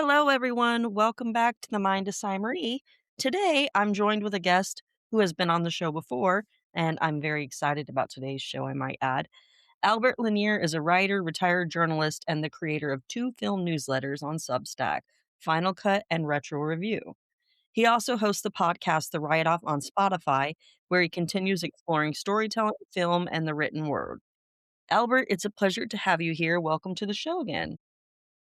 Hello, everyone. Welcome back to the Mind of Sai Marie. Today, I'm joined with a guest who has been on the show before, and I'm very excited about today's show, I might add. Albert Lanier is a writer, retired journalist, and the creator of two film newsletters on Substack, Final Cut and Retro Review. He also hosts the podcast The Write Off on Spotify, where he continues exploring storytelling, film, and the written word. Albert, it's a pleasure to have you here. Welcome to the show again.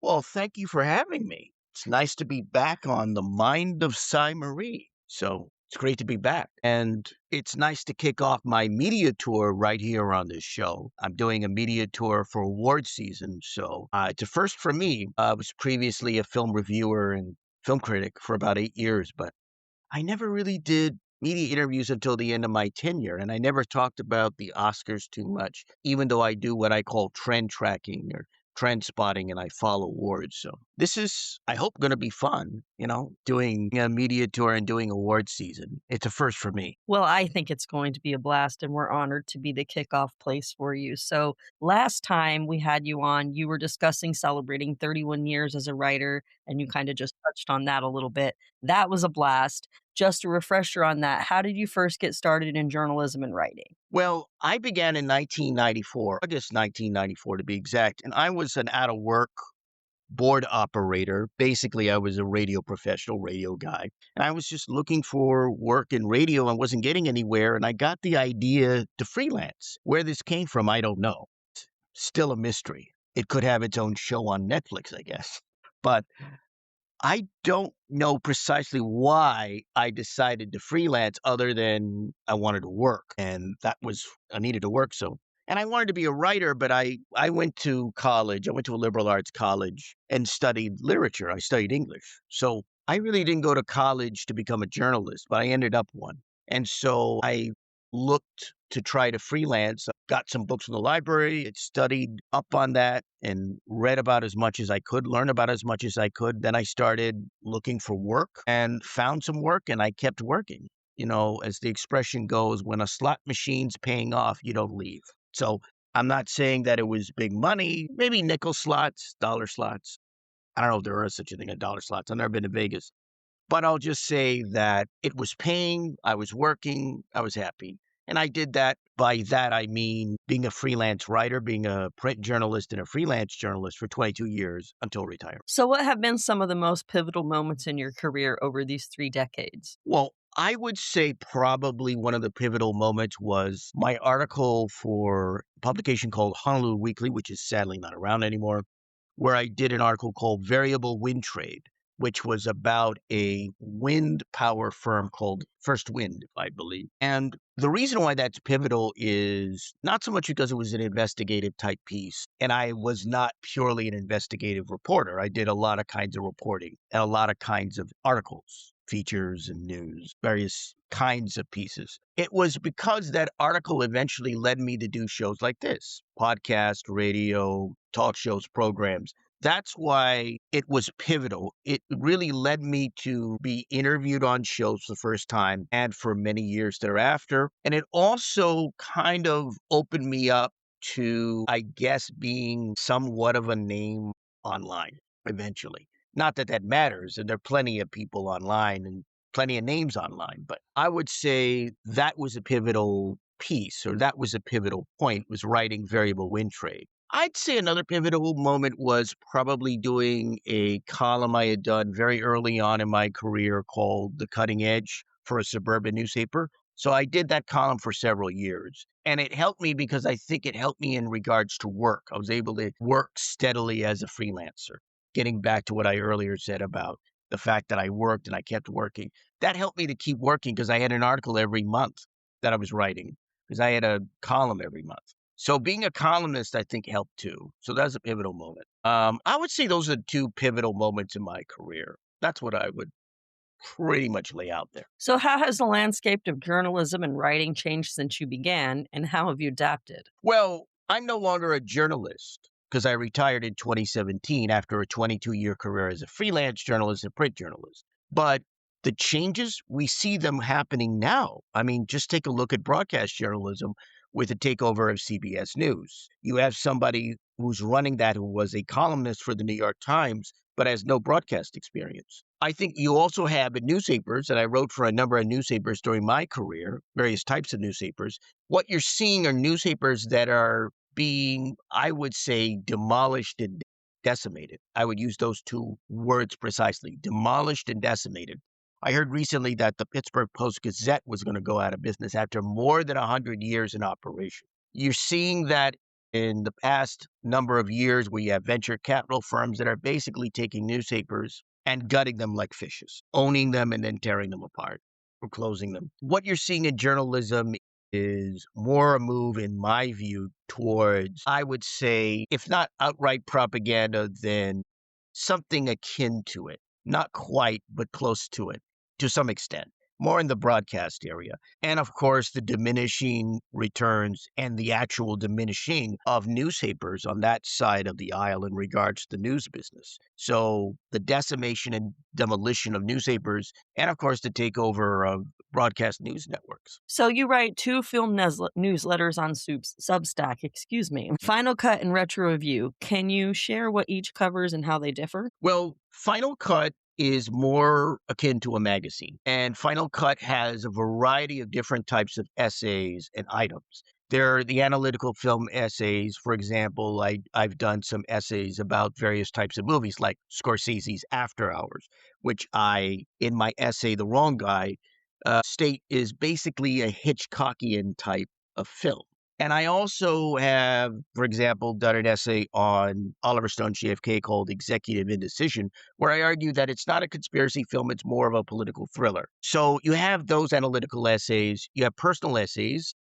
Well, thank you for having me. It's nice to be back on the Mind of Sai Marie. So it's great to be back. And it's nice to kick off my media tour right here on this show. I'm doing a media tour for award season. So it's a first for me. I was previously a film reviewer and film critic for about 8 years, but I never really did media interviews until the end of my tenure. And I never talked about the Oscars too much, even though I do what I call trend tracking or trend spotting and I follow awards. So this is, I hope, going to be fun, doing a media tour and doing award season. It's a first for me. Well, I think it's going to be a blast, and we're honored to be the kickoff place for you. So, last time we had you on, you were discussing celebrating 31 years as a writer, and you kind of just touched on that a little bit. That was a blast. Just a refresher on that, how did you first get started in journalism and writing? Well, I began in 1994, August 1994 to be exact, and I was an out of work board operator. Basically, I was a radio professional, radio guy. And I was just looking for work in radio and wasn't getting anywhere. And I got the idea to freelance. Where this came from, I don't know. Still a mystery. It could have its own show on Netflix, I guess. But I don't know precisely why I decided to freelance other than I wanted to work. And I needed to work. And I wanted to be a writer, but I went to college. I went to a liberal arts college and studied literature. I studied English. So I really didn't go to college to become a journalist, but I ended up one. And so I looked to try to freelance, got some books from the library, studied up on that and read about as much as I could, learn about as much as I could. Then I started looking for work and found some work and I kept working. As the expression goes, when a slot machine's paying off, you don't leave. So I'm not saying that it was big money, maybe nickel slots, dollar slots. I don't know if there is such a thing as dollar slots. I've never been to Vegas. But I'll just say that it was paying, I was working, I was happy. And I did that. By that, I mean being a freelance writer, being a print journalist and a freelance journalist for 22 years until retirement. So, what have been some of the most pivotal moments in your career over these 3 decades? Well, I would say probably one of the pivotal moments was my article for a publication called Honolulu Weekly, which is sadly not around anymore, where I did an article called Variable Wind Trade, which was about a wind power firm called First Wind, I believe. And the reason why that's pivotal is not so much because it was an investigative type piece, and I was not purely an investigative reporter. I did a lot of kinds of reporting and a lot of kinds of articles, features and news, various kinds of pieces. It was because that article eventually led me to do shows like this, podcast, radio, talk shows, programs. That's why it was pivotal. It really led me to be interviewed on shows for the first time and for many years thereafter. And it also kind of opened me up to, I guess, being somewhat of a name online eventually. Not that that matters, and there are plenty of people online and plenty of names online, but I would say that was a pivotal piece, or that was a pivotal point, was writing Variable Wind Trade. I'd say another pivotal moment was probably doing a column I had done very early on in my career called The Cutting Edge for a suburban newspaper. So I did that column for several years, and it helped me because I think it helped me in regards to work. I was able to work steadily as a freelancer. Getting back to what I earlier said about the fact that I worked and I kept working, that helped me to keep working because I had an article every month that I was writing, because I had a column every month. So being a columnist, I think, helped too. So that's a pivotal moment. I would say those are two pivotal moments in my career. That's what I would pretty much lay out there. So, how has the landscape of journalism and writing changed since you began, and how have you adapted? Well, I'm no longer a journalist because I retired in 2017 after a 22-year career as a freelance journalist and print journalist. But the changes, we see them happening now. I mean, just take a look at broadcast journalism with the takeover of CBS News. You have somebody who's running that who was a columnist for the New York Times but has no broadcast experience. I think you also have in newspapers, and I wrote for a number of newspapers during my career, various types of newspapers. What you're seeing are newspapers that are being, I would say, demolished and decimated. I would use those two words precisely, demolished and decimated. I heard recently that the Pittsburgh Post-Gazette was going to go out of business after more than 100 years in operation. You're seeing that in the past number of years where you have venture capital firms that are basically taking newspapers and gutting them like fishes, owning them and then tearing them apart or closing them. What you're seeing in journalism is more a move, in my view, towards, I would say, if not outright propaganda, then something akin to it. Not quite, but close to it, to some extent, more in the broadcast area. And of course, the diminishing returns and the actual diminishing of newspapers on that side of the aisle in regards to the news business. So the decimation and demolition of newspapers, and of course, the takeover of broadcast news networks. So you write two film newsletters on Substack, excuse me. Final Cut and Retro Review. Can you share what each covers and how they differ? Well, Final Cut is more akin to a magazine, and Final Cut has a variety of different types of essays and items. There are the analytical film essays. For example, I've done some essays about various types of movies, like Scorsese's After Hours, which in my essay, The Wrong Guy, state is basically a Hitchcockian type of film. And I also have, for example, done an essay on Oliver Stone's JFK called Executive Indecision, where I argue that it's not a conspiracy film, it's more of a political thriller. So you have those analytical essays, you have personal essays.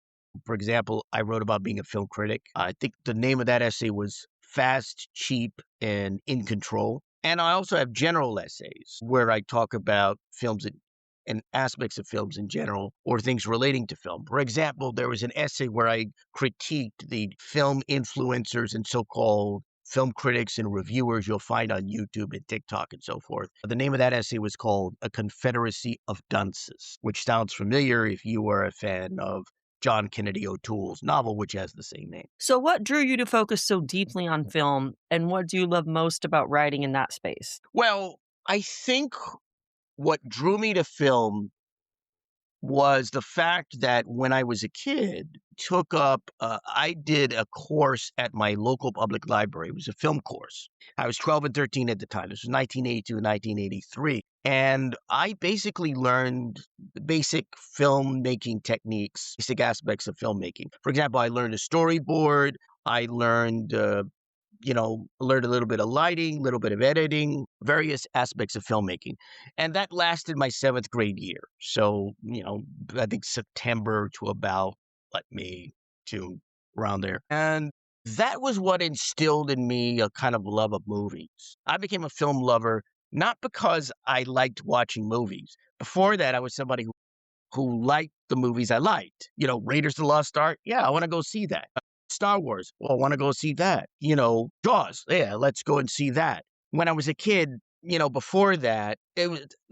For example, I wrote about being a film critic. I think the name of that essay was Fast, Cheap, and In Control. And I also have general essays where I talk about films and aspects of films in general or things relating to film. For example, there was an essay where I critiqued the film influencers and so-called film critics and reviewers you'll find on YouTube and TikTok and so forth. The name of that essay was called A Confederacy of Dunces, which sounds familiar if you are a fan of John Kennedy O'Toole's novel, which has the same name. So what drew you to focus so deeply on film, and what do you love most about writing in that space? Well, I think what drew me to film was the fact that when I was a kid, I did a course at my local public library. It was a film course. I was 12 and 13 at the time. This was 1982, 1983. And I basically learned the basic filmmaking techniques, basic aspects of filmmaking. For example, I learned a storyboard. I learned a little bit of lighting, a little bit of editing, various aspects of filmmaking. And that lasted my seventh grade year. So, I think September to about May, June, around there. And that was what instilled in me a kind of love of movies. I became a film lover, not because I liked watching movies. Before that, I was somebody who liked the movies I liked. Raiders of the Lost Ark. Yeah, I want to go see that. Star Wars. Well, I want to go see that. Jaws. Yeah, let's go and see that. When I was a kid, before that,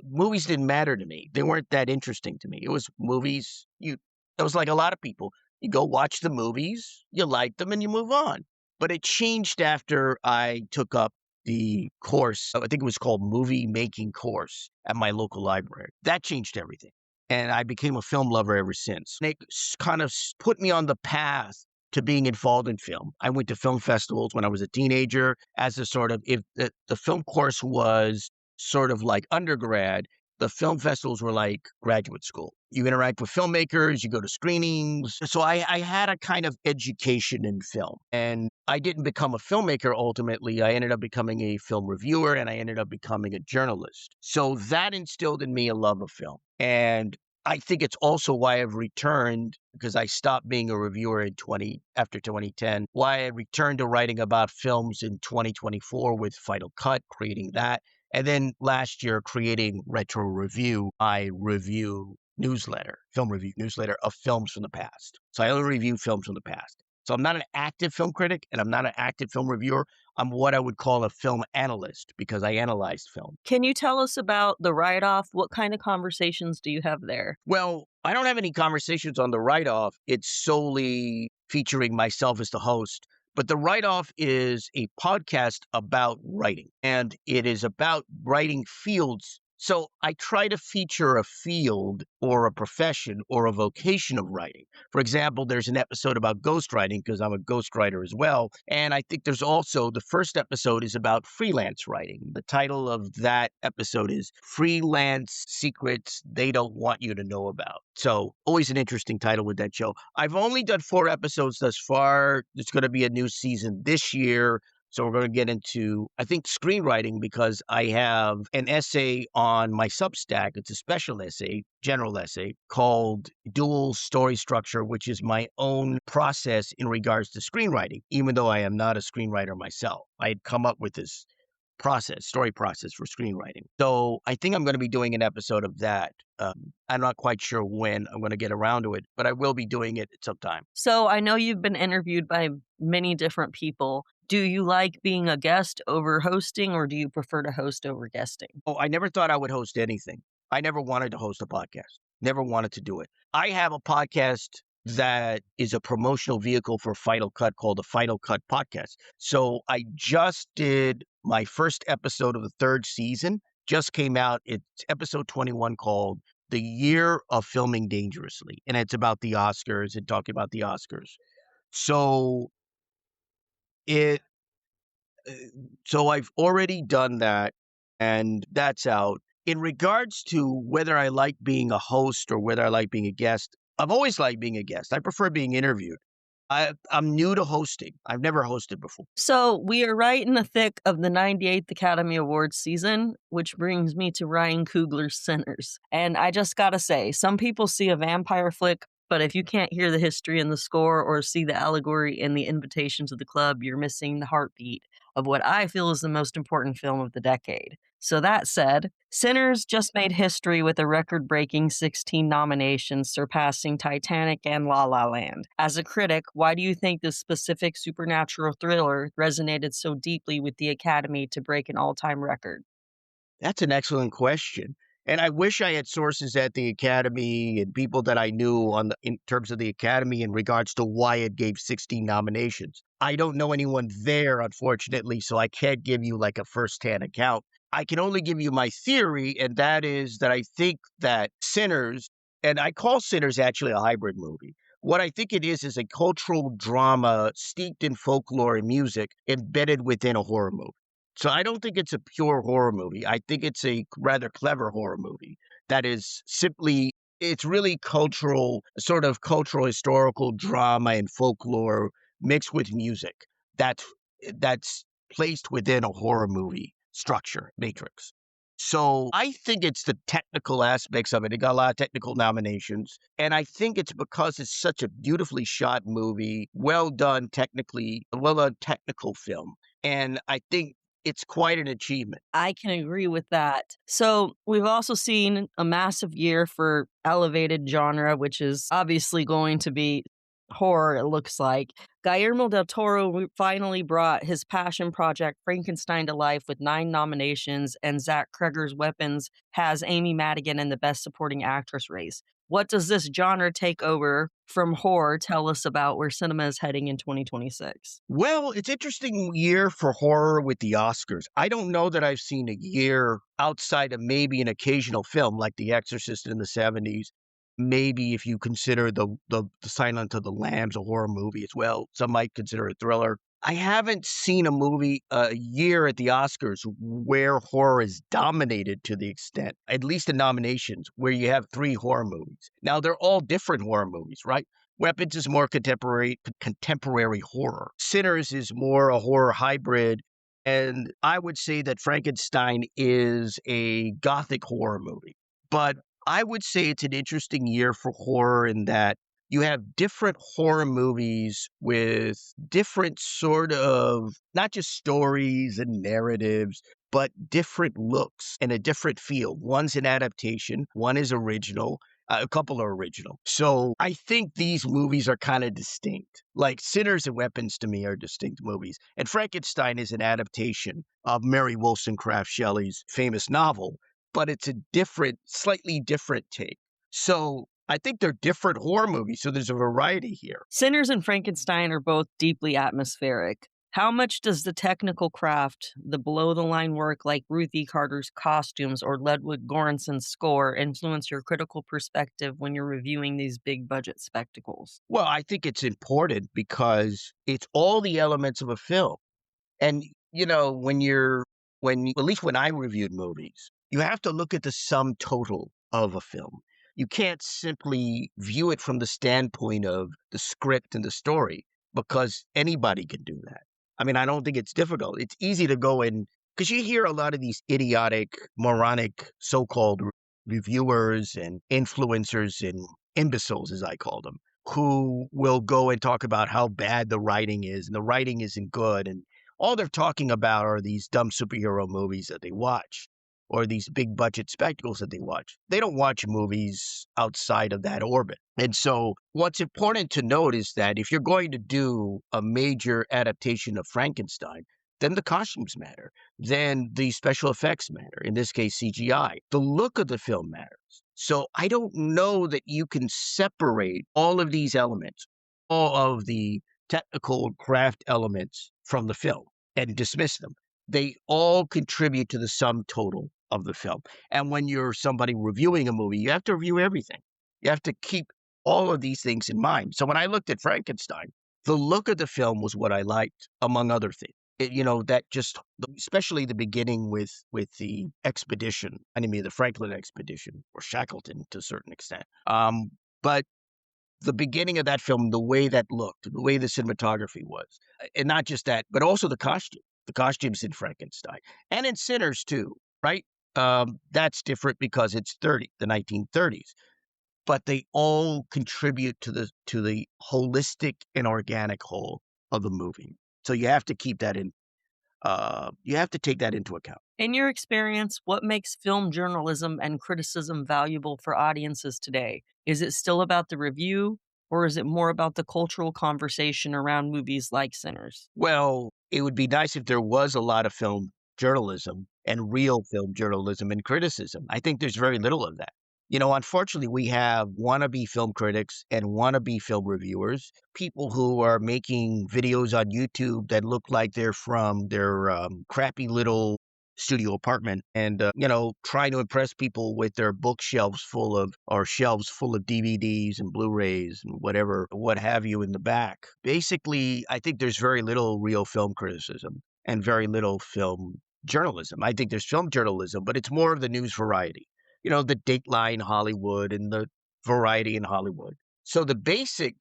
movies didn't matter to me. They weren't that interesting to me. It was movies. It was like a lot of people. You go watch the movies, you like them, and you move on. But it changed after I took up the course. I think it was called Movie Making Course at my local library. That changed everything. And I became a film lover ever since. And it kind of put me on the path to being involved in film. I went to film festivals when I was a teenager as a sort of, if the film course was sort of like undergrad, the film festivals were like graduate school. You interact with filmmakers, you go to screenings. So I had a kind of education in film. And I didn't become a filmmaker ultimately. I ended up becoming a film reviewer and I ended up becoming a journalist. So that instilled in me a love of film. And I think it's also why I've returned, because I stopped being a reviewer after 2010, why I returned to writing about films in 2024 with Final Cut, creating that. And then last year, creating Retro Review, I review film review newsletter of films from the past. So I only review films from the past. So I'm not an active film critic and I'm not an active film reviewer. I'm what I would call a film analyst because I analyzed film. Can you tell us about the write-off? What kind of conversations do you have there? Well, I don't have any conversations on the write-off. It's solely featuring myself as the host. But the write-off is a podcast about writing, and it is about writing fields. So I try to feature a field or a profession or a vocation of writing. For example, there's an episode about ghostwriting because I'm a ghostwriter as well. And I think there's also the first episode is about freelance writing. The title of that episode is Freelance Secrets They Don't Want You to Know About. So always an interesting title with that show. I've only done 4 episodes thus far. There's going to be a new season this year. So we're going to get into, I think, screenwriting because I have an essay on my Substack. It's a special essay, general essay, called Dual Story Structure, which is my own process in regards to screenwriting, even though I am not a screenwriter myself. I had come up with this story process for screenwriting. So I think I'm going to be doing an episode of that. I'm not quite sure when I'm going to get around to it, but I will be doing it at some time. So I know you've been interviewed by many different people. Do you like being a guest over hosting, or do you prefer to host over guesting? Oh, I never thought I would host anything. I never wanted to host a podcast. Never wanted to do it. I have a podcast that is a promotional vehicle for Final Cut called the Final Cut Podcast. So I just did my first episode of the 3rd season. Just came out. It's episode 21 called The Year of Filming Dangerously. And it's about the Oscars and talking about the Oscars. So it so I've already done that, and that's out. In regards to whether I like being a host or whether I like being a guest, I've always liked being a guest. I prefer being interviewed. I'm new to hosting. I've never hosted before. So we are right in the thick of the 98th Academy Awards season, which brings me to Ryan Coogler's Sinners. And I just gotta say, some people see a vampire flick, but if you can't hear the history in the score or see the allegory in the invitation to the club, you're missing the heartbeat of what I feel is the most important film of the decade. So that said, Sinners just made history with a record-breaking 16 nominations, surpassing Titanic and La La Land. As a critic, why do you think this specific supernatural thriller resonated so deeply with the Academy to break an all-time record? That's an excellent question. And I wish I had sources at the Academy and people that I knew in terms of the Academy in regards to why it gave 16 nominations. I don't know anyone there, unfortunately, so I can't give you like a firsthand account. I can only give you my theory, and that is that I think that Sinners, and I call Sinners actually a hybrid movie. What I think it is a cultural drama steeped in folklore and music embedded within a horror movie. So I don't think it's a pure horror movie. I think it's a rather clever horror movie that is simply, it's really cultural, sort of cultural historical drama and folklore mixed with music. That's placed within a horror movie structure matrix. So I think it's the technical aspects of it. It got a lot of technical nominations. And I think it's because it's such a beautifully shot movie, well done technically, a well done technical film. And I think it's quite an achievement. I can agree with that. So, we've also seen a massive year for elevated genre, which is obviously going to be horror, it looks like. Guillermo del Toro finally brought his passion project Frankenstein to life with 9 nominations, and Zach Cregger's Weapons has Amy Madigan in the Best Supporting Actress race. What does this genre takeover from horror tell us about where cinema is heading in 2026? Well, it's interesting year for horror with the Oscars. I don't know that I've seen a year outside of maybe an occasional film like The Exorcist in the 70s. Maybe if you consider the Silence of the Lambs a horror movie as well, some might consider it a thriller. I haven't seen a movie a year at the Oscars where horror is dominated to the extent, at least in nominations, where you have 3 horror movies. Now they're all different horror movies, right? Weapons is more contemporary horror. Sinners is more a horror hybrid. And I would say that Frankenstein is a gothic horror movie. But I would say it's an interesting year for horror in that you have different horror movies with different sort of, not just stories and narratives, but different looks and a different feel. One's an adaptation, one is original, a couple are original. So I think these movies are kind of distinct. Like Sinners and Weapons to me are distinct movies. And Frankenstein is an adaptation of Mary Wollstonecraft Shelley's famous novel, but it's a different, slightly different take. So I think they're different horror movies, so there's a variety here. Sinners and Frankenstein are both deeply atmospheric. How much does the technical craft, the below the line work like Ruthie Carter's costumes or Ludwig Göransson's score influence your critical perspective when you're reviewing these big budget spectacles? Well, I think it's important because it's all the elements of a film. And, at least when I reviewed movies, you have to look at the sum total of a film. You can't simply view it from the standpoint of the script and the story because anybody can do that. I mean, I don't think it's difficult. It's easy to go in because you hear a lot of these idiotic, moronic so called reviewers and influencers and imbeciles, as I call them, who will go and talk about how bad the writing is and the writing isn't good. And all they're talking about are these dumb superhero movies that they watch or these big budget spectacles that they watch. They don't watch movies outside of that orbit. And so what's important to note is that if you're going to do a major adaptation of Frankenstein, then the costumes matter. Then the special effects matter, in this case, CGI. The look of the film matters. So I don't know that you can separate all of these elements, all of the technical craft elements from the film and dismiss them. They all contribute to the sum total of the film. And when you're somebody reviewing a movie, you have to review everything. You have to keep all of these things in mind. So when I looked at Frankenstein, the look of the film was what I liked, among other things. That just, especially the beginning with the expedition, the Franklin expedition, or Shackleton to a certain extent. But the beginning of that film, the way that looked, the way the cinematography was, and not just that, but also the costumes in Frankenstein and in Sinners too, right? That's different because it's the 1930s, but they all contribute to the holistic and organic whole of the movie. So you have to keep that in. You have to take that into account. In your experience, what makes film journalism and criticism valuable for audiences today? Is it still about the review, or is it more about the cultural conversation around movies like Sinners? Well, it would be nice if there was a lot of film journalism and real film journalism and criticism. I think there's very little of that. Unfortunately, we have wannabe film critics and wannabe film reviewers, people who are making videos on YouTube that look like they're from their crappy little studio apartment and, trying to impress people with their bookshelves full of or shelves full of DVDs and Blu-rays and whatever, what have you in the back. Basically, I think there's very little real film criticism and very little film journalism. I think there's film journalism, but it's more of the news variety, the Dateline Hollywood and the Variety in Hollywood. So the basic,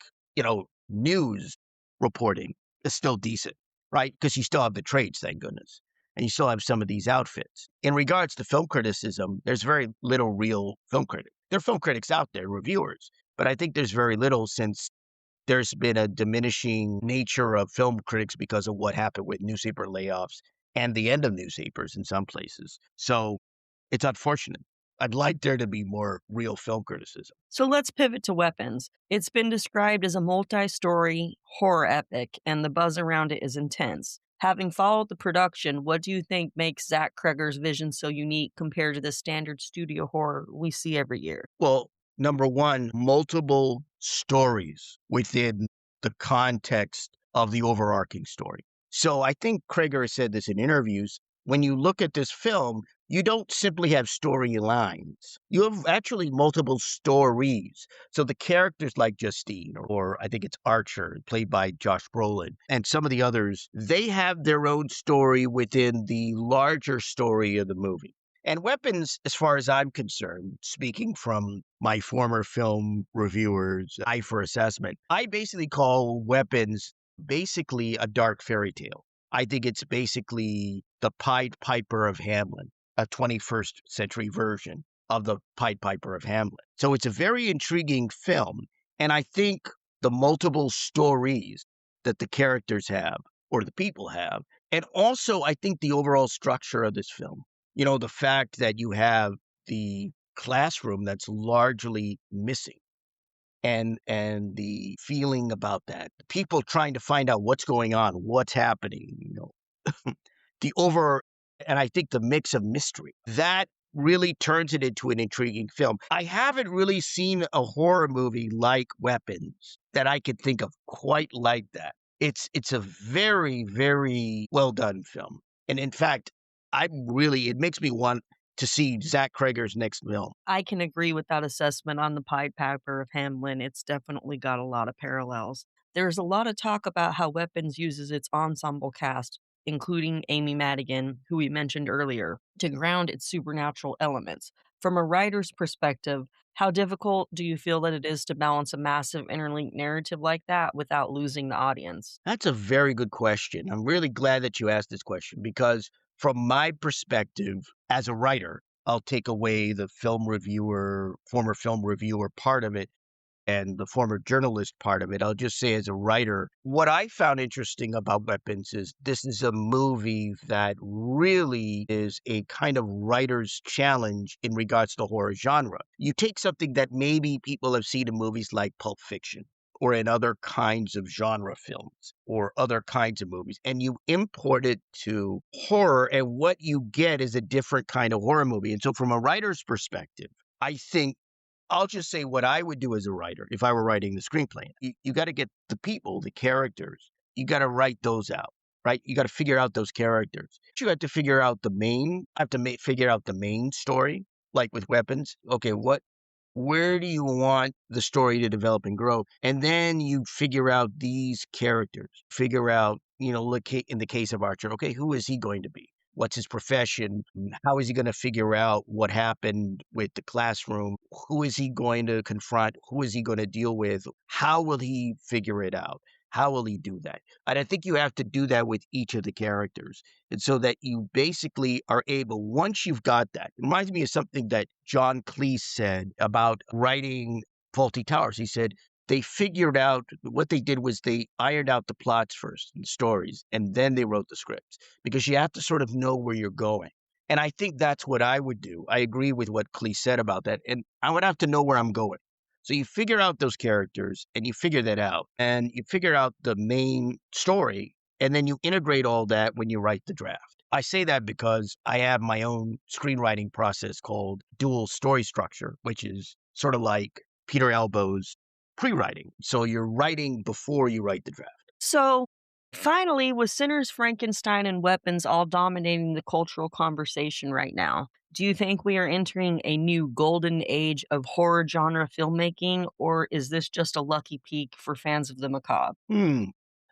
news reporting is still decent, right? Because you still have the trades, thank goodness. And you still have some of these outfits. In regards to film criticism, there's very little real film critics. There are film critics out there, reviewers, but I think there's very little since there's been a diminishing nature of film critics because of what happened with newspaper layoffs and the end of newspapers in some places. So it's unfortunate. I'd like there to be more real film criticism. So let's pivot to Weapons. It's been described as a multi story horror epic, and the buzz around it is intense. Having followed the production, what do you think makes Zach Cregger's vision so unique compared to the standard studio horror we see every year? Well, number one, multiple stories within the context of the overarching story. So I think Cregger has said this in interviews. When you look at this film, you don't simply have storylines. You have actually multiple stories. So the characters like Justine, or I think it's Archer, played by Josh Brolin, and some of the others, they have their own story within the larger story of the movie. And Weapons, as far as I'm concerned, speaking from my former film reviewers' eye for assessment, I basically call Weapons basically a dark fairy tale. I think it's basically the Pied Piper of Hamelin, a 21st century version of the Pied Piper of Hamelin. So it's a very intriguing film. And I think the multiple stories that the characters have or the people have, and also I think the overall structure of this film, the fact that you have the classroom that's largely missing and the feeling about that, people trying to find out what's going on, what's happening, the over, and I think the mix of mystery that really turns it into an intriguing film. I haven't really seen a horror movie like Weapons that I could think of quite like that. It's a very, very well done film. And in fact, it makes me want to see Zach Cregger's next film. I can agree with that assessment on the Pied Piper of Hamelin. It's definitely got a lot of parallels. There's a lot of talk about how Weapons uses its ensemble cast, including Amy Madigan, who we mentioned earlier, to ground its supernatural elements. From a writer's perspective, how difficult do you feel that it is to balance a massive interlinked narrative like that without losing the audience? That's a very good question. I'm really glad that you asked this question because, from my perspective as a writer, I'll take away the former film reviewer part of it and the former journalist part of it. I'll just say, as a writer, what I found interesting about Weapons is this is a movie that really is a kind of writer's challenge in regards to horror genre. You take something that maybe people have seen in movies like Pulp Fiction or in other kinds of genre films or other kinds of movies, and you import it to horror, and what you get is a different kind of horror movie. And so, from a writer's perspective, I think I'll just say what I would do as a writer if I were writing the screenplay. You got to get the people, the characters. You got to write those out, right? You got to figure out those characters. You have to figure out figure out the main story, like with Weapons. Okay, where do you want the story to develop and grow? And then you figure out these characters. Figure out, look in the case of Archer, okay, who is he going to be? What's his profession? How is he going to figure out what happened with the classroom? Who is he going to confront? Who is he going to deal with? How will he figure it out? How will he do that? And I think you have to do that with each of the characters. And so that you basically are able, once you've got that, it reminds me of something that John Cleese said about writing Faulty Towers. He said, they figured out what they did was they ironed out the plots first and stories, and then they wrote the scripts because you have to sort of know where you're going. And I think that's what I would do. I agree with what Cleese said about that. And I would have to know where I'm going. So you figure out those characters and you figure that out and you figure out the main story and then you integrate all that when you write the draft. I say that because I have my own screenwriting process called dual story structure, which is sort of like Peter Elbow's pre-writing. So you're writing before you write the draft. So, finally, with Sinners, Frankenstein, and Weapons all dominating the cultural conversation right now, do you think we are entering a new golden age of horror genre filmmaking, or is this just a lucky peak for fans of the macabre?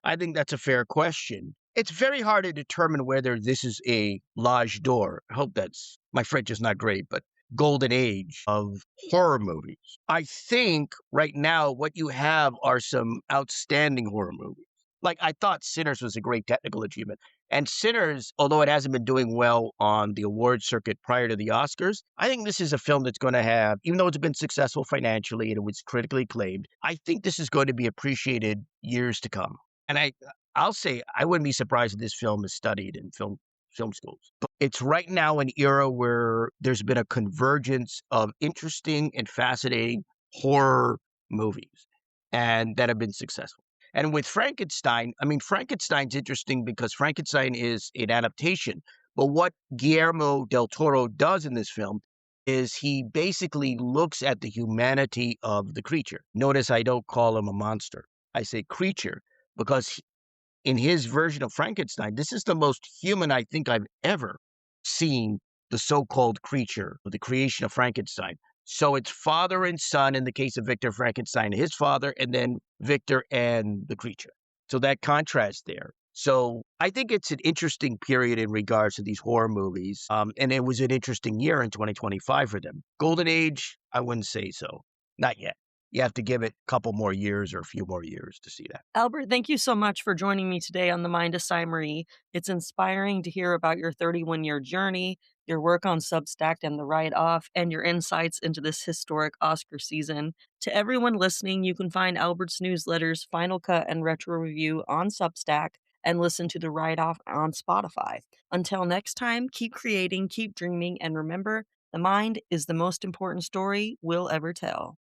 I think that's a fair question. It's very hard to determine whether this is a l'âge d'or. I hope that's my French is not great, but golden age of horror movies. I think right now what you have are some outstanding horror movies. Like I thought Sinners was a great technical achievement. And Sinners, although it hasn't been doing well on the award circuit prior to the Oscars, I think this is a film that's going to have, even though it's been successful financially and it was critically acclaimed, I think this is going to be appreciated years to come. And I'll say I wouldn't be surprised if this film is studied in film schools. But it's right now an era where there's been a convergence of interesting and fascinating horror movies and that have been successful. And with Frankenstein, I mean, Frankenstein's interesting because Frankenstein is an adaptation. But what Guillermo del Toro does in this film is he basically looks at the humanity of the creature. Notice I don't call him a monster. I say creature because in his version of Frankenstein, this is the most human I think I've ever seen the so-called creature, the creation of Frankenstein. So it's father and son in the case of Victor Frankenstein, his father, and then Victor and the creature. So that contrast there. So I think it's an interesting period in regards to these horror movies. And it was an interesting year in 2025 for them. Golden Age, I wouldn't say so. Not yet. You have to give it a couple more years or a few more years to see that. Albert, thank you so much for joining me today on the Mind of Sai Marie. It's inspiring to hear about your 31-year journey, your work on Substack and the Write Off, and your insights into this historic Oscar season. To everyone listening, you can find Albert's newsletters, Final Cut and Retro Review on Substack, and listen to the Write Off on Spotify. Until next time, keep creating, keep dreaming, and remember, the mind is the most important story we'll ever tell.